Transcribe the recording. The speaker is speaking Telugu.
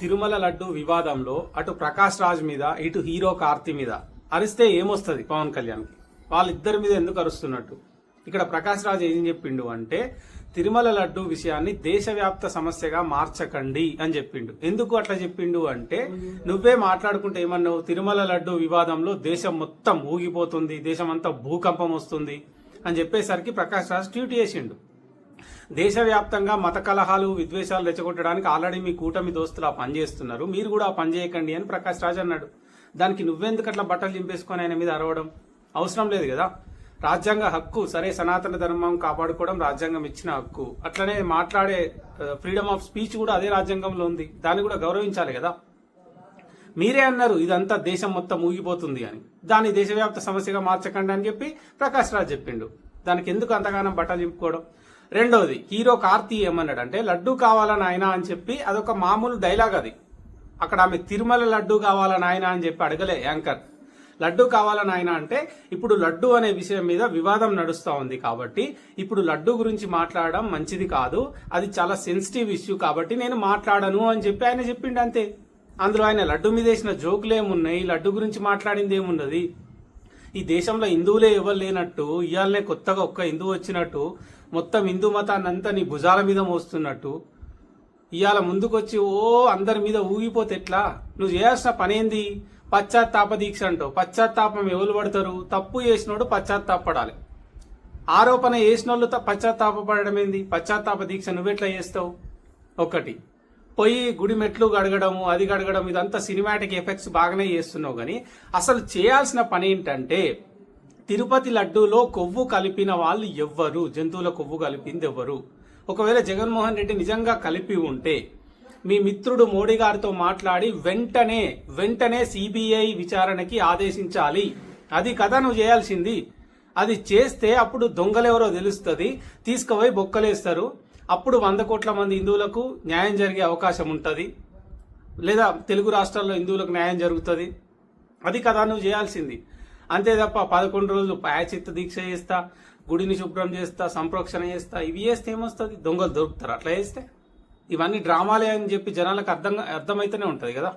తిరుమల లడ్డు వివాదంలో అటు ప్రకాష్ రాజ్ మీద ఇటు హీరో కార్తీ మీద అరిస్తే ఏమొస్తుంది పవన్ కళ్యాణ్కి? వాళ్ళిద్దరి మీద ఎందుకు అరుస్తున్నట్టు? ఇక్కడ ప్రకాష్ రాజ్ ఏం చెప్పిండు అంటే తిరుమల లడ్డు విషయాన్ని దేశవ్యాప్త సమస్యగా మార్చకండి అని చెప్పిండు. ఎందుకు అట్లా చెప్పిండు అంటే నువ్వే మాట్లాడుకుంటే ఏమన్నావు, తిరుమల లడ్డు వివాదంలో దేశం మొత్తం ఊగిపోతుంది, దేశం అంతా భూకంపం వస్తుంది అని చెప్పేసరికి ప్రకాష్ రాజ్ ట్వీట్ చేసిండు. దేశవ్యాప్తంగా మత కలహాలు విద్వేషాలు రెచ్చగొట్టడానికి ఆల్రెడీ మీ కూటమి దోస్తులు ఆ పని చేస్తున్నారు, మీరు కూడా ఆ పని చేయకండి అని ప్రకాష్ రాజ్ అన్నాడు. దానికి నువ్వెందుకు అట్లా బట్టలు చింపేసుకొని ఆయన మీద అరవడం? అవసరం లేదు కదా. రాజ్యాంగ హక్కు, సరే సనాతన ధర్మం కాపాడుకోవడం రాజ్యాంగం ఇచ్చిన హక్కు, అట్లనే మాట్లాడే ఫ్రీడమ్ ఆఫ్ స్పీచ్ కూడా అదే రాజ్యాంగంలో ఉంది, దాన్ని కూడా గౌరవించాలి కదా. మీరే అన్నారు ఇదంతా దేశం మొత్తం ఊగిపోతుంది అని, దాన్ని దేశవ్యాప్త సమస్యగా మార్చకండి అని చెప్పి ప్రకాష్ రాజ్ చెప్పిండు. దానికి ఎందుకు అంతగానం బట్టలు చింపుకోవడం? రెండోది, హీరో కార్తీ ఏమన్నాడు అంటే లడ్డు కావాలని ఆయన అని చెప్పి అదొక మామూలు డైలాగ్. అది అక్కడ ఆమె తిరుమల లడ్డు కావాలని ఆయన అని చెప్పి అడగలే యాంకర్. లడ్డు కావాలని ఆయన అంటే ఇప్పుడు లడ్డు అనే విషయం మీద వివాదం నడుస్తూ ఉంది కాబట్టి ఇప్పుడు లడ్డు గురించి మాట్లాడడం మంచిది కాదు, అది చాలా సెన్సిటివ్ ఇష్యూ కాబట్టి నేను మాట్లాడను అని చెప్పి ఆయన చెప్పిండు అంతే. అందులో ఆయన లడ్డు మీద వేసిన జోకులు ఏమున్నాయి, లడ్డు గురించి మాట్లాడింది ఏమున్నది? ఈ దేశంలో హిందువులే ఎవరు లేనట్టు, ఇవాళనే కొత్తగా ఒక్క హిందువు వచ్చినట్టు, మొత్తం హిందూ మతాన్ని అంతా నీ భుజాల మీద మోస్తున్నట్టు ఇవాళ ముందుకొచ్చి అందరి మీద ఊగిపోతే ఎట్లా? నువ్వు చేయాల్సిన పనేంది? పశ్చాత్తాప దీక్ష అంటావు. పశ్చాత్తాపం ఎవరు పడతారు? తప్పు చేసినోడు పశ్చాత్తాపడాలి. ఆరోపణ చేసినోళ్ళు పశ్చాత్తాపడడం ఏంది? పశ్చాత్తాప దీక్ష నువ్వెట్లా చేస్తావు? ఒకటి పోయి గుడి మెట్లు గడగడము, అది గడగడం, ఇదంతా సినిమాటిక్ ఎఫెక్ట్స్ బాగానే చేస్తున్నావు. కానీ అసలు చేయాల్సిన పని ఏంటంటే తిరుపతి లడ్డూలో కొవ్వు కలిపిన వాళ్ళు ఎవ్వరు? జంతువుల కొవ్వు కలిపింది ఎవ్వరు? ఒకవేళ జగన్మోహన్ రెడ్డి నిజంగా కలిపి ఉంటే మీ మిత్రుడు మోడీ గారితో మాట్లాడి వెంటనే సిబిఐ విచారణకి ఆదేశించాలి. అది కదా నువ్వు చేయాల్సింది. అది చేస్తే అప్పుడు దొంగలెవరో తెలుస్తుంది, తీసుకుపోయి బొక్కలేస్తారు. అప్పుడు 100 కోట్ల మంది హిందువులకు న్యాయం జరిగే అవకాశం ఉంటుంది, లేదా తెలుగు రాష్ట్రాల్లో హిందువులకు న్యాయం జరుగుతుంది. అది కదా నువ్వు చేయాల్సింది. అంతే తప్ప 11 రోజులు ప్రాయచిత్త దీక్ష చేస్తా, గుడిని శుభ్రం చేస్తా, సంప్రోక్షణ చేస్తా, ఇవి చేస్తే ఏమొస్తుంది? దొంగలు దొరుకుతారు. అట్లా చేస్తే ఇవన్నీ డ్రామాలే అని చెప్పి జనాలకు అర్థమైతేనే ఉంటుంది కదా.